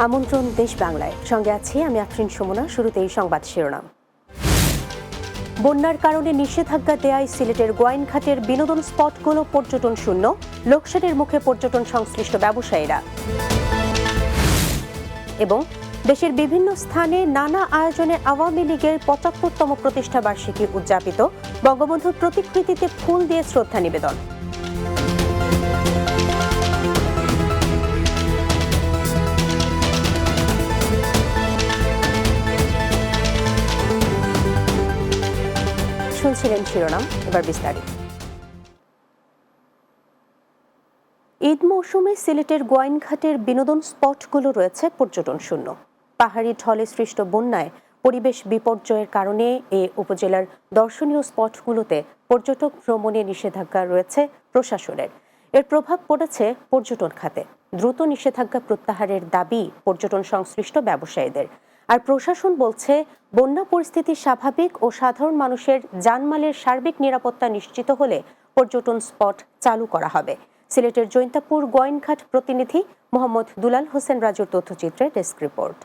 আমন্ত্রণ দেশ বাংলায়, সঙ্গে আছি আমি আফরিন সুমনা। শুরুতেই সংবাদ শিরোনাম। বন্যার কারণে নিষেধাজ্ঞা দেয়ায় সিলেটের গোয়াইনঘাটের বিনোদন স্পটগুলো পর্যটন শূন্য, লোকসানের মুখে পর্যটন সংশ্লিষ্ট ব্যবসায়ীরা। এবং দেশের বিভিন্ন স্থানে নানা আয়োজনে আওয়ামী লীগের ৭৫তম প্রতিষ্ঠা বার্ষিকী উদযাপিত, বঙ্গবন্ধুর প্রতিকৃতিতে ফুল দিয়ে শ্রদ্ধা নিবেদন। শুনছিলেন শিরোনাম, এবার বিস্তারিত। ঈদ মৌসুমে সিলেটের গোয়াইনঘাটের বিনোদন স্পটগুলো রয়েছে পর্যটন শূন্য। পাহাড়ি ঢলে সৃষ্ট বন্যায় পরিবেশ বিপর্যয়ের কারণে এ উপজেলার দর্শনীয় স্পটগুলোতে পর্যটক ভ্রমণে নিষেধাজ্ঞা রয়েছে প্রশাসনের। এর প্রভাব পড়েছে পর্যটন খাতে। দ্রুত নিষেধাজ্ঞা প্রত্যাহারের দাবি পর্যটন সংশ্লিষ্ট ব্যবসায়ীদের। আর প্রশাসন বলছে, বন্যা পরিস্থিতি স্বাভাবিক ও সাধারণ মানুষের জানমালের সার্বিক নিরাপত্তা নিশ্চিত হলে পর্যটন স্পট চালু করা হবে। সিলেটের জৈন্তাপুর গোয়াইনঘাট প্রতিনিধি মোহাম্মদ দুলাল হোসেন রাজুর তথ্যচিত্রে ডেস্ক রিপোর্ট।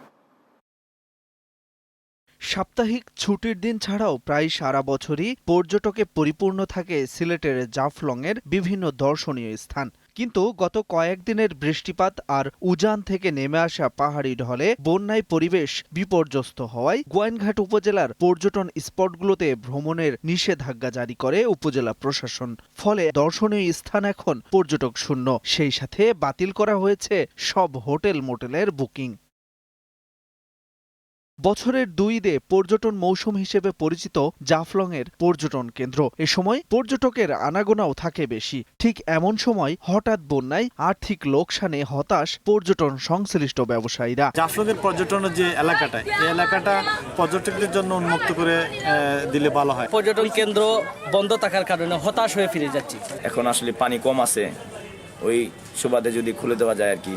সাপ্তাহিক ছুটির দিন ছাড়াও প্রায় সারা বছরই পর্যটকে পরিপূর্ণ থাকে সিলেটের জাফলংয়ের বিভিন্ন দর্শনীয় স্থান। কিন্তু গত কয়েকদিনের বৃষ্টিপাত আর উজান থেকে নেমে আসা পাহাড়ি ঢলে বন্যায় পরিবেশ বিপর্যস্ত হওয়ায় গোয়াইনঘাট উপজেলার পর্যটন স্পটগুলোতে ভ্রমণের নিষেধাজ্ঞা জারি করে উপজেলা প্রশাসন। ফলে দর্শনীয় স্থান এখন পর্যটক শূন্য। সেই সাথে বাতিল করা হয়েছে সব হোটেল মোটেলের বুকিং। বছরের 2 ঈদে পর্যটন মৌসুম হিসেবে পরিচিত জাফলংয়ের পর্যটন কেন্দ্র। এ সময় পর্যটকের আনাগোনাও থাকে বেশি। ঠিক এমন সময় হঠাৎ বন্যায় আর্থিক লোকসানে হতাশ পর্যটন সংশ্লিষ্ট ব্যবসায়ীরা। জাফলংয়ের পর্যটনের যে এলাকাটা, এই এলাকাটা পর্যটকদের জন্য উন্মুক্ত করে দিলে ভালো হয়। পর্যটন কেন্দ্র বন্ধ থাকার কারণে হতাশ হয়ে ফিরে যাচ্ছি। এখন আসলে পানি কম আছে, ওই সুবাদে যদি খুলে দেওয়া যায় আর কি,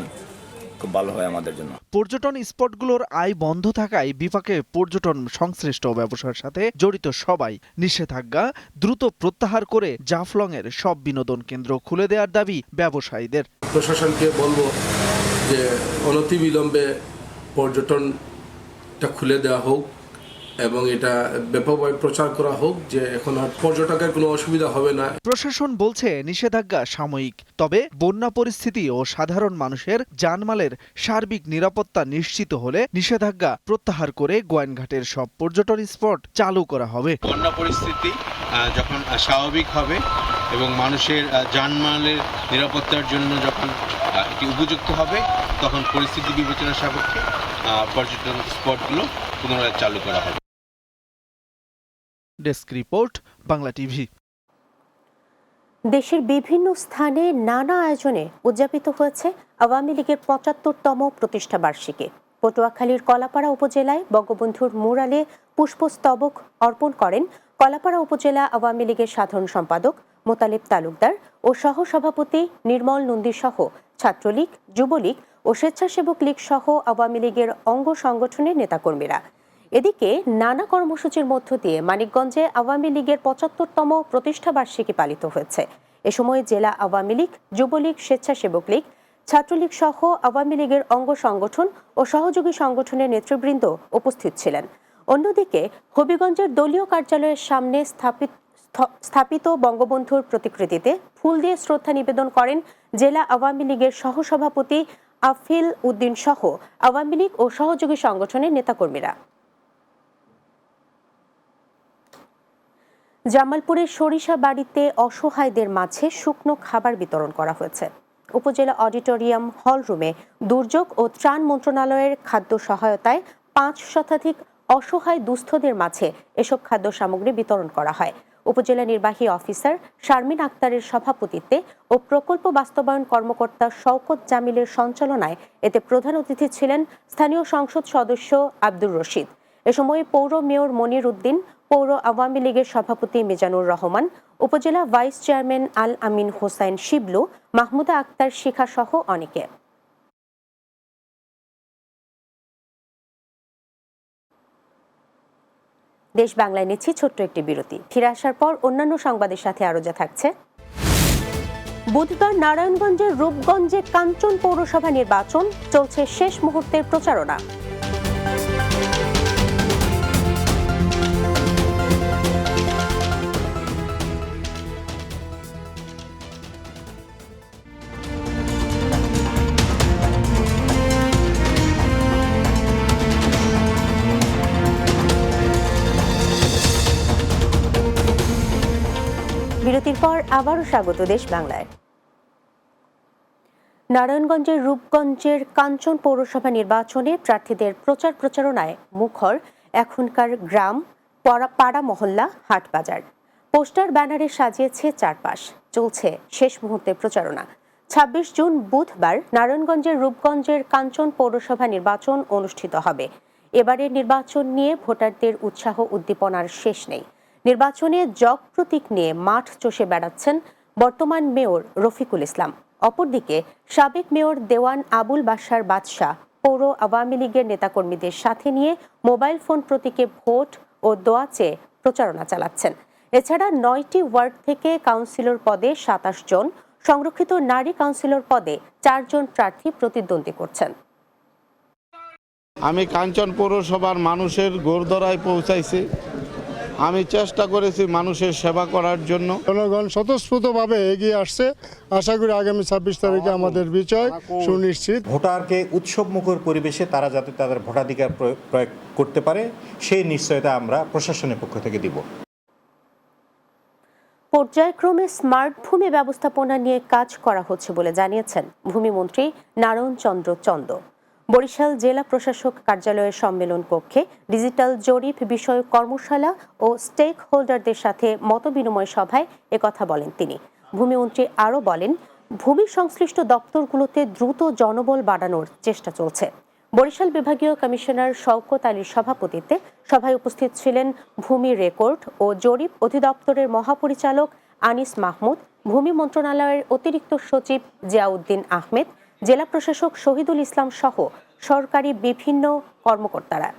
খুব ভালো হয় আমাদের জন্য। পর্যটন স্পটগুলোর আয় বন্ধ থাকায় বিপাকে পর্যটন সংশ্লিষ্ট ব্যবসার সাথে জড়িত সবাই। নিষেধাজ্ঞা দ্রুত প্রত্যাহার করে জাফলংয়ের সব বিনোদন কেন্দ্র খুলে দেওয়ার দাবি ব্যবসায়ীদের। প্রশাসনকে বলবো যে অনতিবিলম্বে পর্যটনটা খুলে দেওয়া হোক এবং এটা ব্যাপকভাবে প্রচার করা হোক যে এখন আর পর্যটকের কোনো অসুবিধা হবে না। প্রশাসন বলছে নিষেধাজ্ঞা সাময়িক, তবে বন্যা পরিস্থিতি ও সাধারণ মানুষের জানমালের সার্বিক নিরাপত্তা নিশ্চিত হলে নিষেধাজ্ঞা প্রত্যাহার করে গোয়াইনঘাটের সব পর্যটন স্পট চালু করা হবে। বন্যা পরিস্থিতি যখন স্বাভাবিক হবে এবং মানুষের জানমালের নিরাপত্তার জন্য যখন এটি উপযুক্ত হবে, তখন পরিস্থিতি বিবেচনা সাপেক্ষে পর্যটন স্পটগুলো পুনরায় চালু করা হবে। Desk report, Bangla TV. দেশের বিভিন্ন স্থানে নানা আয়োজনে উদযাপিত হয়েছে আওয়ামী লীগের ৭৫তম প্রতিষ্ঠা বার্ষিকী। পটুয়াখালীর কলাপাড়া উপজেলায় বঙ্গবন্ধুর মুরালে পুষ্পস্তবক অর্পণ করেন কলাপাড়া উপজেলা আওয়ামী লীগের সাধারণ সম্পাদক মোতালেব তালুকদার ও সহসভাপতি নির্মল নন্দী সহ ছাত্রলীগ, যুবলীগ ও স্বেচ্ছাসেবক লীগ সহ আওয়ামী লীগের অঙ্গ সংগঠনের নেতাকর্মীরা। এদিকে নানা কর্মসূচির মধ্য দিয়ে মানিকগঞ্জে আওয়ামী লীগের ৭৫তম প্রতিষ্ঠা বার্ষিকী পালিত হয়েছে। এ সময় জেলা আওয়ামী লীগ, যুবলীগ, স্বেচ্ছাসেবক লীগ, ছাত্রলীগ সহ আওয়ামী লীগের অঙ্গ সংগঠন ও সহযোগী সংগঠনের নেতৃবৃন্দ উপস্থিত ছিলেন। অন্যদিকে হবিগঞ্জের দলীয় কার্যালয়ের সামনে স্থাপিত বঙ্গবন্ধুর প্রতিকৃতিতে ফুল দিয়ে শ্রদ্ধা নিবেদন করেন জেলা আওয়ামী লীগের সহসভাপতি আফিল উদ্দিন সহ আওয়ামী লীগ ও সহযোগী সংগঠনের নেতাকর্মীরা। জামালপুরের সরিষা বাড়িতে অসহায়দের মাঝে শুকনো খাবার বিতরণ করা হয়েছে। উপজেলা অডিটোরিয়াম হল রুমে দুর্যোগ ও ত্রাণ মন্ত্রণালয়ের খাদ্য সহায়তায় ৫ শতাধিক অসহায় দুস্থদের মাঝে এসব খাদ্য সামগ্রী বিতরণ করা হয়। উপজেলা নির্বাহী অফিসার শারমিন আক্তারের সভাপতিত্বে ও প্রকল্প বাস্তবায়ন কর্মকর্তা শওকত জামিলের সঞ্চালনায় এতে প্রধান অতিথি ছিলেন স্থানীয় সংসদ সদস্য আব্দুর রশিদ। এ সময় পৌর মেয়র মনির উদ্দিন, পৌর আওয়ামী লীগের সভাপতি মিজানুর রহমান, উপজেলা ভাইস চেয়ারম্যান আল আমিন হোসাইন শিবলু, মাহমুদা আক্তার শিখা সহ অনেকে। দেশ বাংলায় নিচ্ছি ছোট্ট একটি বিরতি। ফিরে আসার পর অন্যান্য সংবাদের সাথে আরো যা থাকছে। বুধবার নারায়ণগঞ্জের রূপগঞ্জে কাঞ্চন পৌরসভা নির্বাচন, চলছে শেষ মুহূর্তের প্রচারণা। বিরতির পর আবারও স্বাগত দেশ বাংলায়। নারায়ণগঞ্জের রূপগঞ্জের কাঞ্চন পৌরসভা নির্বাচনে প্রার্থীদের প্রচার প্রচারণায় মুখর এখনকার গ্রাম, পাড়া, মহল্লা, হাট বাজার। পোস্টার ব্যানারে সাজিয়েছে চারপাশ, চলছে শেষ মুহূর্তের প্রচারণা। ২৬ জুন বুধবার নারায়ণগঞ্জের রূপগঞ্জের কাঞ্চন পৌরসভা নির্বাচন অনুষ্ঠিত হবে। এবারের নির্বাচন নিয়ে ভোটারদের উৎসাহ উদ্দীপনার শেষ নেই। নির্বাচনে জগ প্রতীক নিয়ে মাঠ চষে বেড়াচ্ছেন বর্তমান মেয়র রফিকুল ইসলাম। অপরদিকে সাবেক মেয়র দেওয়ান আবুল বাশার বাদশাহ পৌর আওয়ামী লীগের নেতাকর্মীদের সাথে নিয়ে মোবাইল ফোন প্রতীকে ভোট ও দোয়া চেয়ে প্রচারণা চালাচ্ছেন। এছাড়া ৯টি ওয়ার্ড থেকে কাউন্সিলর পদে ২৭ জন, সংরক্ষিত নারী কাউন্সিলর পদে ৪ জন প্রার্থী প্রতিদ্বন্দ্বী করছেন। আমি কাঞ্চন পৌরসভার মানুষের গোরদরায় পৌঁছাইছি। আমি চেষ্টা করেছি মানুষের সেবা করার জন্য। জনগণ স্বতঃস্ফূর্তভাবে এগিয়ে আসছে। আশা করি আগামী ২৬ তারিখে আমাদের বিজয় সুনিশ্চিত। ভোটারকে উৎসবমুখর পরিবেশে তারা যাতে তাদের ভোটাধিকার প্রয়োগ করতে পারে সেই নিশ্চয়তা আমরা প্রশাসনের পক্ষ থেকে দিব। পর্যায়ক্রমে স্মার্ট ভূমি ব্যবস্থাপনা নিয়ে কাজ করা হচ্ছে বলে জানিয়েছেন ভূমিমন্ত্রী নারায়ণ চন্দ্র চন্দ। বরিশাল জেলা প্রশাসক কার্যালয়ের সম্মেলন কক্ষে ডিজিটাল জরিপ বিষয়ক কর্মশালা ও স্টেক হোল্ডারদের সাথে মতবিনিময় সভায় একথা বলেন তিনি। ভূমিমন্ত্রী আরও বলেন, ভূমি সংশ্লিষ্ট দপ্তরগুলোতে দ্রুত জনবল বাড়ানোর চেষ্টা চলছে। বরিশাল বিভাগীয় কমিশনার শওকত আলীর সভাপতিত্বে সভায় উপস্থিত ছিলেন ভূমি রেকর্ড ও জরিপ অধিদপ্তরের মহাপরিচালক আনিস মাহমুদ, ভূমি মন্ত্রণালয়ের অতিরিক্ত সচিব জিয়াউদ্দিন আহমেদ, জেলা প্রশাসক শহীদুল ইসলাম সহ সরকারি বিভিন্ন কর্মকর্তারা।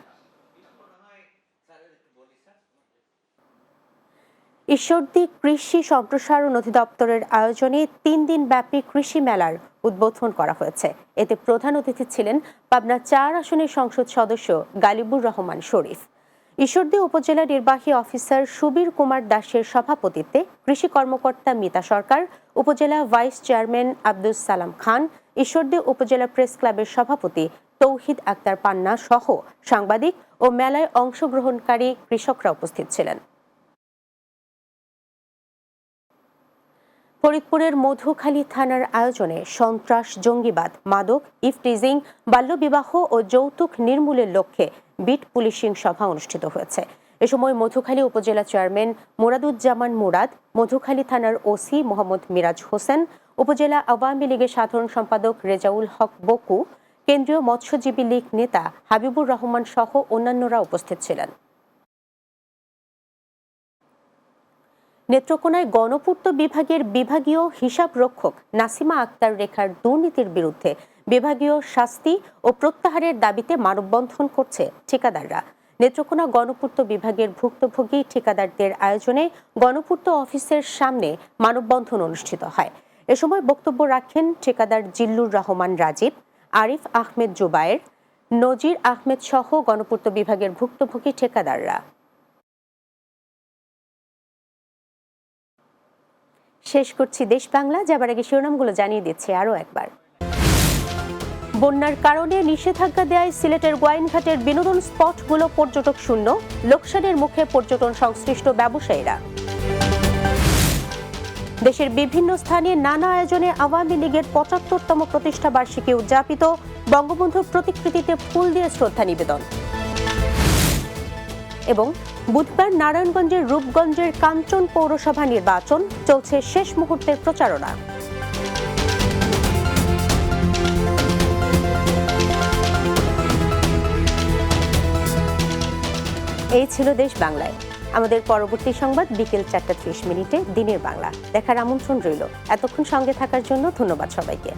ঈশ্বরদী কৃষি সম্প্রসারণ অধিদপ্তরের আয়োজনে ৩ দিন ব্যাপী কৃষি মেলার উদ্বোধন করা হয়েছে। এতে প্রধান অতিথি ছিলেন পাবনা ৪ আসনের সংসদ সদস্য গালিবুর রহমান শরীফ। ঈশ্বরদী উপজেলা নির্বাহী অফিসার সুবীর কুমার দাসের সভাপতিত্বে কৃষি কর্মকর্তা মিতা সরকার, উপজেলা ভাইস চেয়ারম্যান আব্দুস সালাম খান, ঈশ্বরদী উপজেলা প্রেস ক্লাবের সভাপতি তৌহিদ আক্তার পান্না সহ সাংবাদিক ও মেলায় অংশগ্রহণকারী কৃষকরা উপস্থিত ছিলেন। ফরিদপুরের মধুখালী থানার আয়োজনে সন্ত্রাস, জঙ্গিবাদ, মাদক, ইফটিজিং, বাল্যবিবাহ ও যৌতুক নির্মূলের লক্ষ্যে বিট পুলিশিং সভা অনুষ্ঠিত হয়েছে। এ সময় মধুখালী উপজেলা চেয়ারম্যান মুরাদুজ্জামান মুরাদ, মধুখালী থানার ওসি মোহাম্মদ মিরাজ হোসেন, উপজেলা আওয়ামী লীগের সাধারণ সম্পাদক রেজাউল হক বকু, কেন্দ্রীয় মৎস্যজীবী লীগ নেতা হাবিবুর রহমান সহ অন্যান্যরা উপস্থিত ছিলেন। নেত্রকোনায় গণপূর্ত বিভাগের বিভাগীয় হিসাব রক্ষক নাসিমা আক্তার রেখার দুর্নীতির বিরুদ্ধে বিভাগীয় শাস্তি ও প্রত্যাহারের দাবিতে মানববন্ধন করছে ঠিকাদাররা। নেত্রকোনা গণপূর্ত বিভাগের ভুক্তভোগী ঠিকাদারদের আয়োজনে গণপূর্ত অফিসের সামনে মানববন্ধন অনুষ্ঠিত হয়। এ সময় বক্তব্য রাখেন ঠিকাদার জিল্লুর রহমান রাজীব, আরিফ আহমেদ জুবায়ের, নজির আহমেদ সহ গণপূর্ত বিভাগের ভুক্তভোগী ঠিকাদাররা। শেষ করছি দেশ বাংলা, যাবার আগে শিরোনামগুলো জানিয়ে দিচ্ছে আরও একবার। বন্যার কারণে নিষেধাজ্ঞা দেয় সিলেটের গোয়াইনঘাটের বিনোদন স্পটগুলো পর্যটক শূন্য, লোকসানের মুখে পর্যটন সংশ্লিষ্ট ব্যবসায়ীরা। দেশের বিভিন্ন স্থানে নানা আয়োজনে আওয়ামী লীগের ৭৫তম প্রতিষ্ঠা বার্ষিকী উদযাপিত, বঙ্গবন্ধুর প্রতিকৃতিতে ফুল দিয়ে শ্রদ্ধা নিবেদন। এবং বুধবার নারায়ণগঞ্জের রূপগঞ্জের কাঞ্চন পৌরসভা নির্বাচন, চলছে শেষ মুহূর্তের প্রচারণা। এই ছিল দেশ বাংলায়। আমাদের পরবর্তী সংবাদ বিকেল ৪টা ৩০ দিনের বাংলা দেখার আমন্ত্রণ রইল। এতক্ষণ সঙ্গে থাকার জন্য ধন্যবাদ সবাইকে।